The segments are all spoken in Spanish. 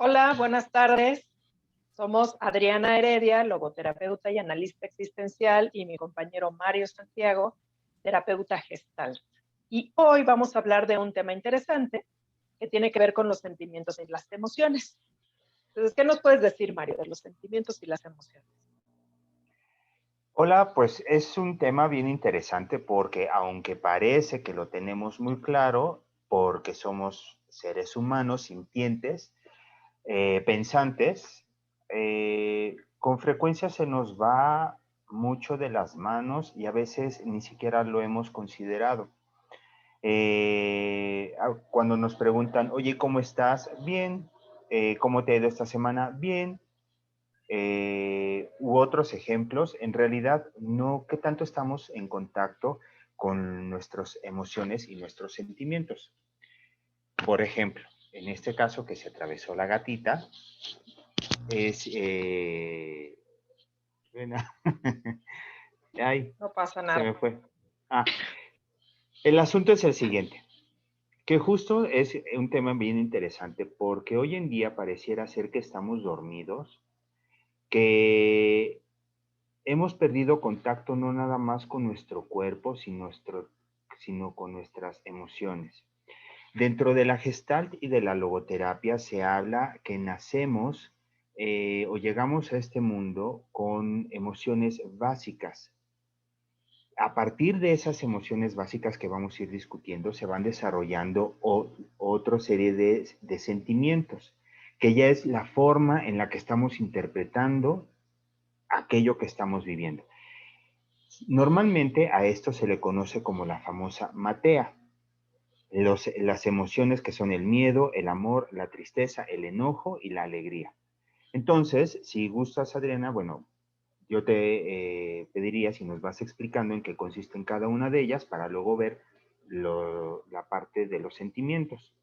Hola, buenas tardes. Somos Adriana Heredia, logoterapeuta y analista existencial, y mi compañero Mario Santiago, terapeuta gestal. Y hoy vamos a hablar de un tema interesante que tiene que ver con los sentimientos y las emociones. Entonces, ¿qué nos puedes decir, Mario, de los sentimientos y las emociones? Hola, pues es un tema bien interesante porque aunque parece que lo tenemos muy claro, porque somos seres humanos sintientes, pensantes, con frecuencia se nos va mucho de las manos y a veces ni siquiera lo hemos considerado. Cuando nos preguntan, oye, ¿cómo estás? Bien. ¿Cómo te ha ido esta semana? Bien. U otros ejemplos, en realidad no qué tanto estamos en contacto con nuestras emociones y nuestros sentimientos. Por ejemplo, en este caso que se atravesó la gatita, es... bueno, ay, No pasa se nada. me fue. Ah, el asunto es el siguiente, que justo es un tema bien interesante porque hoy en día pareciera ser que estamos dormidos, que hemos perdido contacto no nada más con nuestro cuerpo, sino con nuestras emociones. Dentro de la Gestalt y de la logoterapia se habla que nacemos o llegamos a este mundo con emociones básicas. A partir de esas emociones básicas que vamos a ir discutiendo, se van desarrollando otra serie de sentimientos, que ya es la forma en la que estamos interpretando aquello que estamos viviendo. Normalmente a esto se le conoce como la famosa matea. Las emociones que son el miedo, el amor, la tristeza, el enojo y la alegría. Entonces, si gustas, Adriana, bueno, yo te pediría si nos vas explicando en qué consisten cada una de ellas para luego ver la parte de los sentimientos.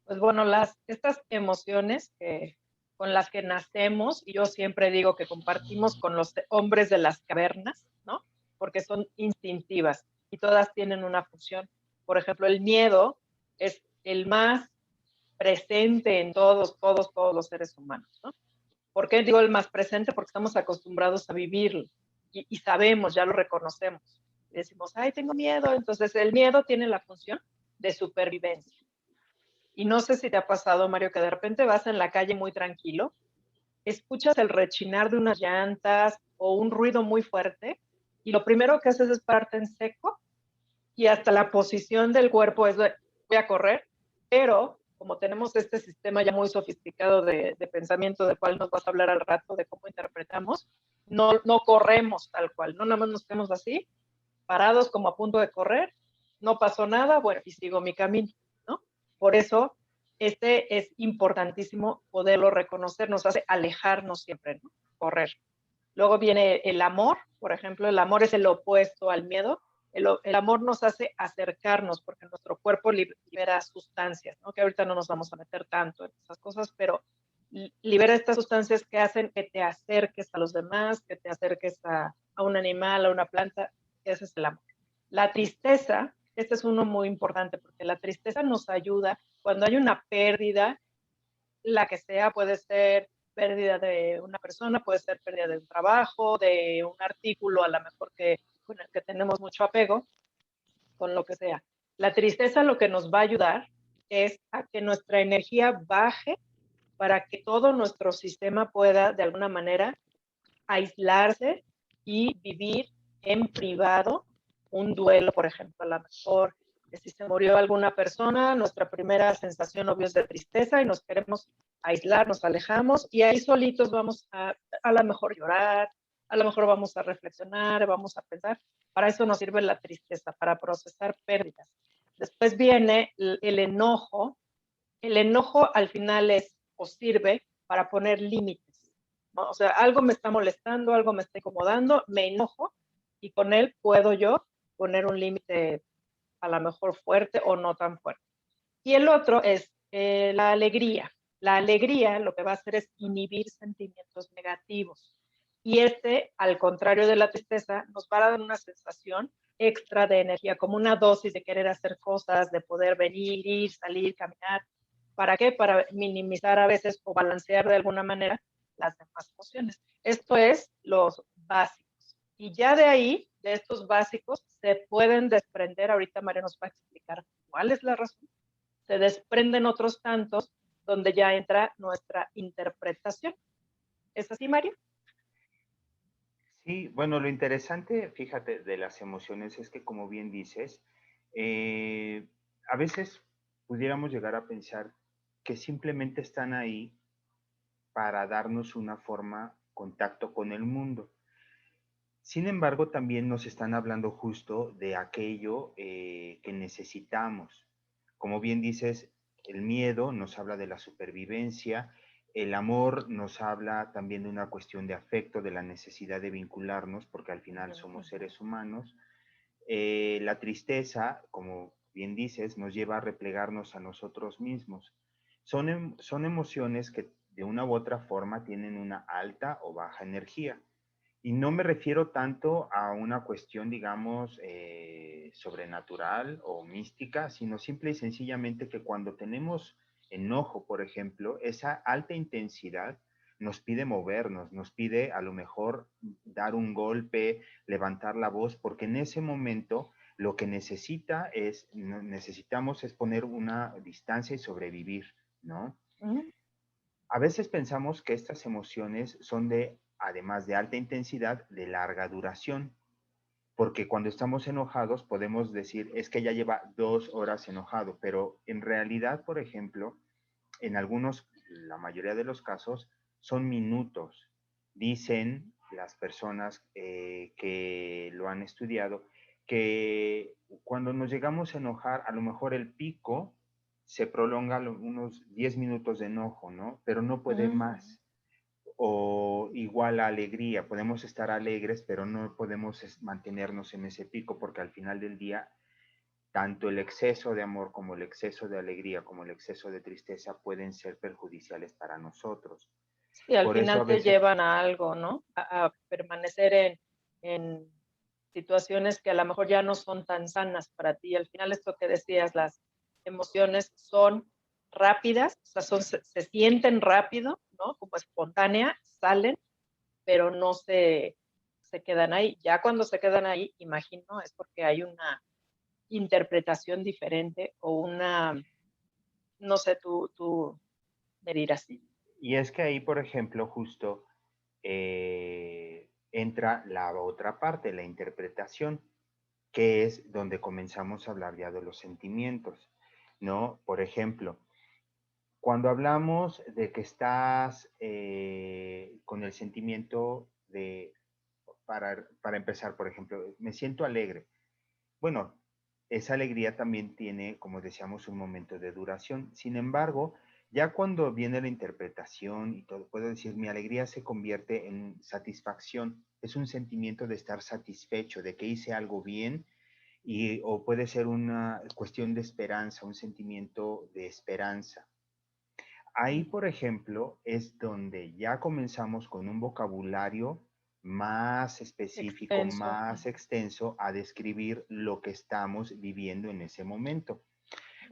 Pues bueno, estas emociones con las que nacemos, y yo siempre digo que compartimos con los hombres de las cavernas, ¿no? Porque son instintivas y todas tienen una función. Por ejemplo, el miedo es el más presente en todos los seres humanos, ¿no? ¿Por qué digo el más presente? Porque estamos acostumbrados a vivirlo y sabemos, ya lo reconocemos. Y decimos, ay, tengo miedo. Entonces, el miedo tiene la función de supervivencia. Y no sé si te ha pasado, Mario, que de repente vas en la calle muy tranquilo, escuchas el rechinar de unas llantas o un ruido muy fuerte, y lo primero que haces es pararte en seco, y hasta la posición del cuerpo es de, voy a correr, pero como tenemos este sistema ya muy sofisticado de pensamiento, del cual nos vas a hablar al rato, de cómo interpretamos, no corremos tal cual, no nada más nos quedamos así, parados como a punto de correr, no pasó nada, bueno, y sigo mi camino, ¿no? Por eso, este es importantísimo poderlo reconocer, nos hace alejarnos siempre, ¿no? Correr. Luego viene el amor, por ejemplo, el amor es el opuesto al miedo. El amor nos hace acercarnos porque nuestro cuerpo libera sustancias, ¿no? Que ahorita no nos vamos a meter tanto en esas cosas, pero libera estas sustancias que hacen que te acerques a los demás, que te acerques a un animal, a una planta. Ese es el amor. La tristeza, este es uno muy importante porque la tristeza nos ayuda cuando hay una pérdida, la que sea, puede ser pérdida de una persona, puede ser pérdida de un trabajo, de un artículo a lo mejor con el que tenemos mucho apego, con lo que sea. La tristeza lo que nos va a ayudar es a que nuestra energía baje para que todo nuestro sistema pueda de alguna manera aislarse y vivir en privado un duelo, por ejemplo, a lo mejor si se murió alguna persona, nuestra primera sensación obvio es de tristeza y nos queremos aislar, nos alejamos y ahí solitos vamos a lo mejor llorar, a lo mejor vamos a reflexionar, vamos a pensar. Para eso nos sirve la tristeza, para procesar pérdidas. Después viene el enojo. El enojo al final es o sirve para poner límites, ¿no? O sea, algo me está molestando, algo me está incomodando, me enojo y con él puedo yo poner un límite a lo mejor fuerte o no tan fuerte. Y el otro es la alegría. La alegría lo que va a hacer es inhibir sentimientos negativos. Y este, al contrario de la tristeza, nos va a dar una sensación extra de energía, como una dosis de querer hacer cosas, de poder venir, ir, salir, caminar. ¿Para qué? Para minimizar a veces o balancear de alguna manera las demás emociones. Esto es los básicos. Y ya de ahí, de estos básicos, se pueden desprender, ahorita María nos va a explicar cuál es la razón, se desprenden otros tantos donde ya entra nuestra interpretación. ¿Es así, Mario? Sí, bueno, lo interesante, fíjate, de las emociones es que, como bien dices, a veces pudiéramos llegar a pensar que simplemente están ahí para darnos una forma, contacto con el mundo. Sin embargo, también nos están hablando justo de aquello que necesitamos. Como bien dices, el miedo nos habla de la supervivencia, el amor nos habla también de una cuestión de afecto, de la necesidad de vincularnos, porque al final somos seres humanos. La tristeza, como bien dices, nos lleva a replegarnos a nosotros mismos. Son emociones que de una u otra forma tienen una alta o baja energía. Y no me refiero tanto a una cuestión, digamos, sobrenatural o mística, sino simple y sencillamente que cuando tenemos enojo, por ejemplo, esa alta intensidad nos pide movernos, nos pide a lo mejor dar un golpe, levantar la voz, porque en ese momento lo que necesitamos es poner una distancia y sobrevivir, ¿no? A veces pensamos que estas emociones son además de alta intensidad, de larga duración, porque cuando estamos enojados podemos decir, es que ya lleva 2 horas enojado, pero en realidad, por ejemplo, la mayoría de los casos, son minutos. Dicen las personas que lo han estudiado que cuando nos llegamos a enojar, a lo mejor el pico se prolonga unos 10 minutos de enojo, ¿no? Pero no puede más. O igual la alegría, podemos estar alegres, pero no podemos mantenernos en ese pico porque al final del día tanto el exceso de amor como el exceso de alegría como el exceso de tristeza pueden ser perjudiciales para nosotros. Sí, al Por eso a final te veces, llevan a algo, ¿no? A permanecer en situaciones que a lo mejor ya no son tan sanas para ti. Al final esto que decías, las emociones son rápidas, o sea, se sienten rápido, ¿no? Como espontánea, salen, pero no se quedan ahí. Ya cuando se quedan ahí, imagino, es porque hay una interpretación diferente o una, no sé, tú me dirás. y es que ahí, por ejemplo, justo entra la otra parte, la interpretación, que es donde comenzamos a hablar ya de los sentimientos, ¿no? Por ejemplo, cuando hablamos de que estás con el sentimiento para empezar, por ejemplo, me siento alegre. Bueno, esa alegría también tiene, como decíamos, un momento de duración. Sin embargo, ya cuando viene la interpretación y todo, puedo decir, mi alegría se convierte en satisfacción. Es un sentimiento de estar satisfecho, de que hice algo bien, o puede ser una cuestión de esperanza, un sentimiento de esperanza. Ahí, por ejemplo, es donde ya comenzamos con un vocabulario más específico, Extenso. más extenso a describir lo que estamos viviendo en ese momento.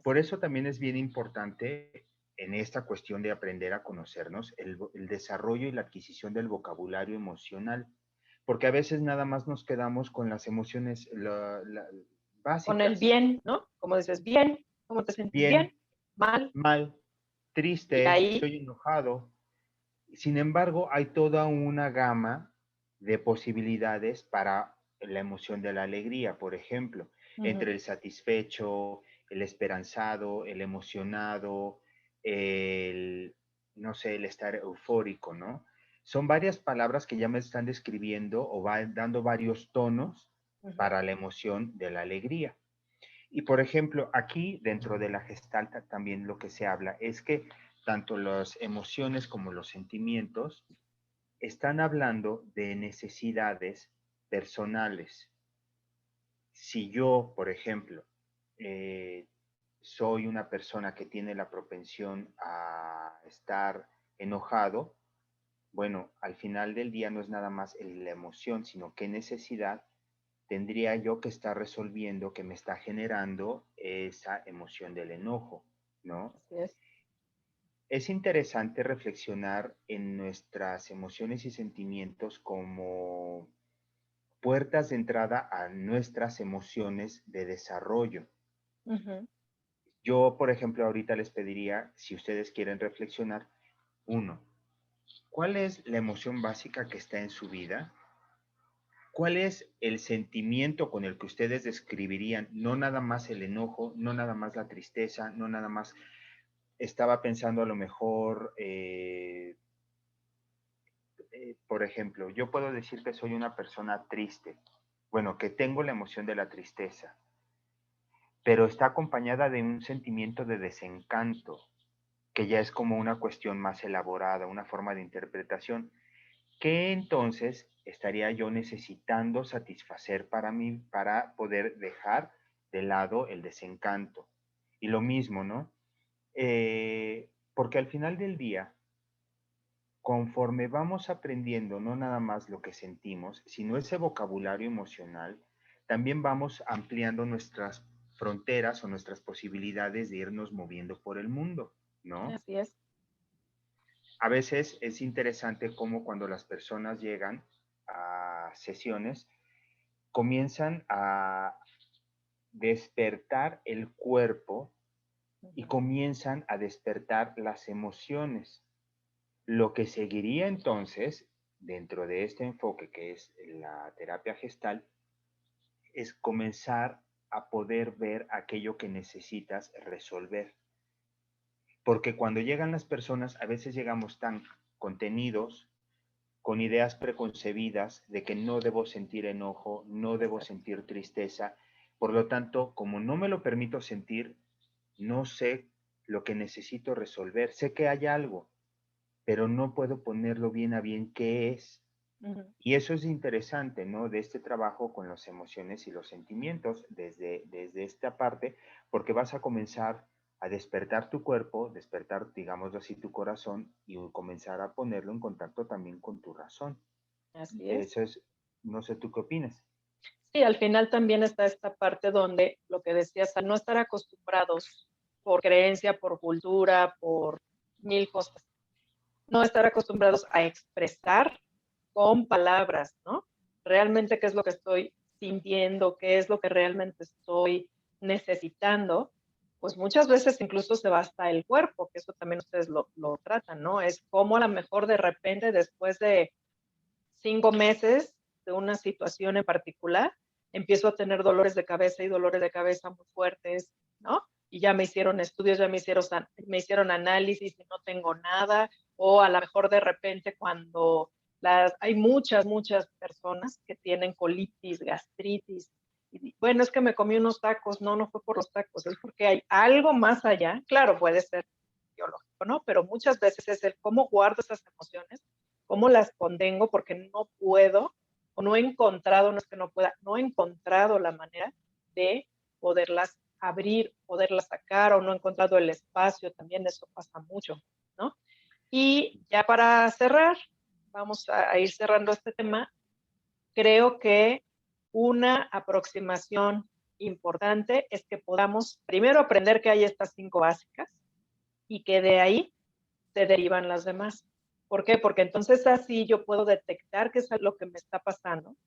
Por Así. eso también es bien importante en esta cuestión de aprender a conocernos el desarrollo y la adquisición del vocabulario emocional, porque a veces nada más nos quedamos con las emociones Con el básicas. bien, ¿no? Como dices, bien, ¿cómo te sientes bien? Bien, Mal, mal, y triste, ahí, estoy enojado. Sin embargo, hay toda una gama de posibilidades para la emoción de la alegría, por ejemplo, entre el satisfecho, el esperanzado, el emocionado, el, no sé, el estar eufórico, ¿no? Son varias palabras que ya me están describiendo o van dando varios tonos para la emoción de la alegría. Y por ejemplo, aquí dentro de la Gestalt también lo que se habla es que tanto las emociones como los sentimientos están hablando de necesidades personales. Si yo, por ejemplo, eh, soy una persona que tiene la propensión a estar enojado, bueno, al final del día no es nada más la emoción, sino qué necesidad tendría yo que estar resolviendo que me está generando esa emoción del enojo, ¿no? así es. es interesante reflexionar en nuestras emociones y sentimientos como puertas de entrada a nuestras emociones de desarrollo. Ujú. Yo, por ejemplo, ahorita les pediría, si ustedes quieren reflexionar, uno, ¿cuál es la emoción básica que está en su vida? ¿Cuál es el sentimiento con el que ustedes describirían, no nada más el enojo, no nada más la tristeza, no nada más, estaba pensando a lo mejor, por ejemplo, yo puedo decir que soy una persona triste, bueno, que tengo la emoción de la tristeza, pero está acompañada de un sentimiento de desencanto, que ya es como una cuestión más elaborada, una forma de interpretación. ¿Qué entonces estaría yo necesitando satisfacer para mí para poder dejar de lado el desencanto? Y lo mismo, ¿no? Porque al final del día, conforme vamos aprendiendo no nada más lo que sentimos, sino ese vocabulario emocional, también vamos ampliando nuestras fronteras o nuestras posibilidades de irnos moviendo por el mundo, ¿no? Así es. A veces es interesante cómo cuando las personas llegan a sesiones, comienzan a despertar el cuerpo y Ujú. comienzan a despertar las emociones. Lo que seguiría entonces, dentro de este enfoque que es la terapia gestal, es comenzar a poder ver aquello que necesitas resolver. Porque cuando llegan las personas, a veces llegamos tan contenidos, con ideas preconcebidas de que no debo sentir enojo, no debo Exacto. sentir tristeza. Por lo tanto, como no me lo permito sentir, no sé lo que necesito resolver. Sé que hay algo, pero no puedo ponerlo bien a bien qué es. Ujú. Y eso es interesante, ¿no? De este trabajo con las emociones y los sentimientos desde esta parte, porque vas a comenzar a despertar tu cuerpo, despertar, digámoslo así, tu corazón y comenzar a ponerlo en contacto también con tu razón. Así es. Eso es, no sé tú qué opinas. Sí, al final también está esta parte donde lo que decías, al no estar acostumbrados por creencia, por cultura, por mil cosas, no estar acostumbrados a expresar con palabras, ¿no? Realmente qué es lo que estoy sintiendo, qué es lo que realmente estoy necesitando, pues muchas veces incluso se va hasta el cuerpo, que eso también ustedes lo tratan, ¿no? Es como a lo mejor de repente después de 5 meses de una situación en particular, empiezo a tener dolores de cabeza y dolores de cabeza muy fuertes, ¿no? Y ya me hicieron estudios, ya me hicieron análisis y no tengo nada, o a lo mejor de repente cuando hay muchas personas que tienen colitis, gastritis, y bueno, es que me comí unos tacos, no, no fue por los tacos, es porque hay algo más allá, claro, puede ser biológico, ¿no? Pero muchas veces es el cómo guardo esas emociones, cómo las contengo, porque no puedo, o no he encontrado, no es que no pueda, no he encontrado la manera de poderlas abrir, poderlas sacar, o no he encontrado el espacio, también eso pasa mucho, ¿no? Y ya para cerrar, vamos a ir cerrando este tema, creo que una aproximación importante es que podamos primero aprender que hay estas 5 básicas y que de ahí se derivan las demás. ¿Por qué? Porque entonces así yo puedo detectar qué es lo que me está pasando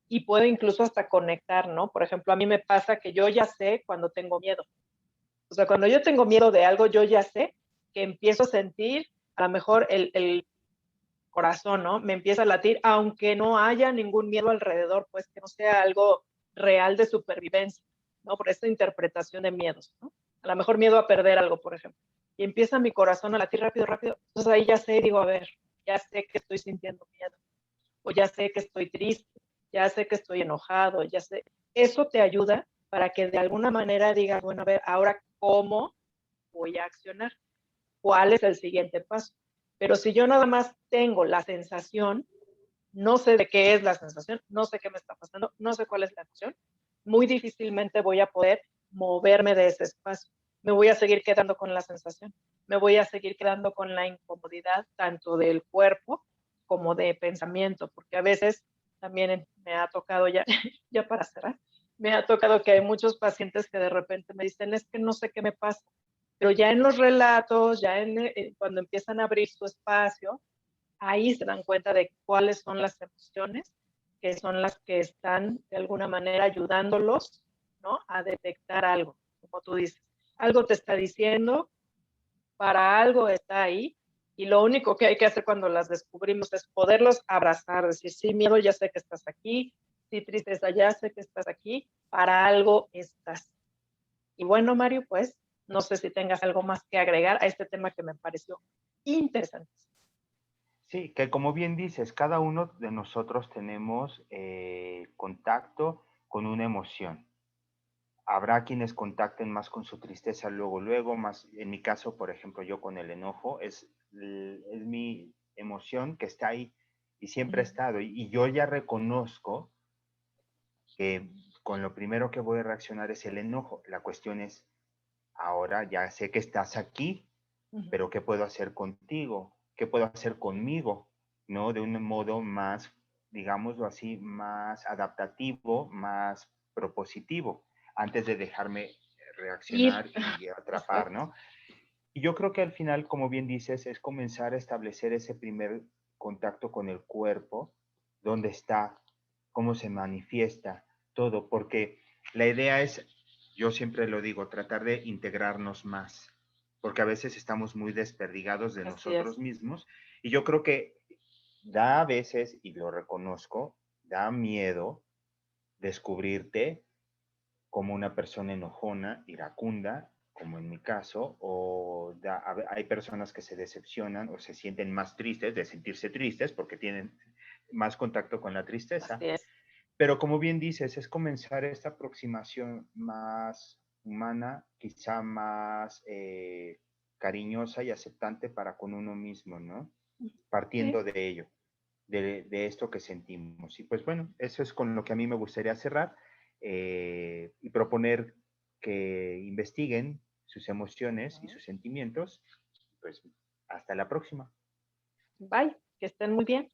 y puedo incluso hasta conectar, ¿no? Por ejemplo, a mí me pasa que yo ya sé cuando tengo miedo. O sea, cuando yo tengo miedo de algo, yo ya sé que empiezo a sentir a lo mejor el corazón, ¿no? Me empieza a latir, aunque no haya ningún miedo alrededor, pues que no sea algo real de supervivencia, ¿no? Por esta interpretación de miedos, ¿no? A lo mejor miedo a perder algo, por ejemplo. Y empieza mi corazón a latir rápido, rápido. Entonces ahí ya sé, digo, a ver, ya sé que estoy sintiendo miedo, o ya sé que estoy triste, ya sé que estoy enojado, ya sé. Eso te ayuda para que de alguna manera digas, bueno, a ver, ahora cómo voy a accionar, cuál es el siguiente paso. Pero si yo nada más tengo la sensación, no sé de qué es la sensación, no sé qué me está pasando, no sé cuál es la emoción, muy difícilmente voy a poder moverme de ese espacio. Me voy a seguir quedando con la sensación, me voy a seguir quedando con la incomodidad tanto del cuerpo como de pensamiento, porque a veces también me ha tocado ya, ya para cerrar, me ha tocado que hay muchos pacientes que de repente me dicen, es que no sé qué me pasa, Pero ya en los relatos, cuando empiezan a abrir su espacio, ahí se dan cuenta de cuáles son las emociones que son las que están de alguna manera ayudándolos, ¿no? A detectar algo, como tú dices. Algo te está diciendo, para algo está ahí, y lo único que hay que hacer cuando las descubrimos es poderlos abrazar, decir, sí, miedo, ya sé que estás aquí, sí, tristeza, ya sé que estás aquí, para algo estás. Y bueno, Mario, pues no sé si tengas algo más que agregar a este tema que me pareció interesante. Sí, que como bien dices, cada uno de nosotros tenemos contacto con una emoción. Habrá quienes contacten más con su tristeza luego, más, en mi caso, por ejemplo, yo con el enojo, es mi emoción que está ahí y siempre ha estado. Y yo ya reconozco que con lo primero que voy a reaccionar es el enojo. La cuestión es, ahora ya sé que estás aquí, pero ¿qué puedo hacer contigo? ¿Qué puedo hacer conmigo? ¿No? De un modo más, digámoslo así, más adaptativo, más propositivo, antes de dejarme Ir, reaccionar y atrapar, exacto. ¿no? Y yo creo que al final, como bien dices, es comenzar a establecer ese primer contacto con el cuerpo, dónde está, cómo se manifiesta todo, porque la idea es, yo siempre lo digo, tratar de integrarnos más, porque a veces estamos muy desperdigados de Así es. nosotros mismos, y yo creo que da a veces, y lo reconozco, da miedo descubrirte como una persona enojona, iracunda, como en mi caso, hay personas que se decepcionan o se sienten más tristes de sentirse tristes porque tienen más contacto con la tristeza. Así es. Pero como bien dices, es comenzar esta aproximación más humana, quizá más cariñosa y aceptante para con uno mismo, ¿no? Sí. Partiendo de ello, de esto que sentimos. Y pues bueno, eso es con lo que a mí me gustaría cerrar y proponer que investiguen sus emociones y sus sentimientos. Pues hasta la próxima. Bye, que estén muy bien.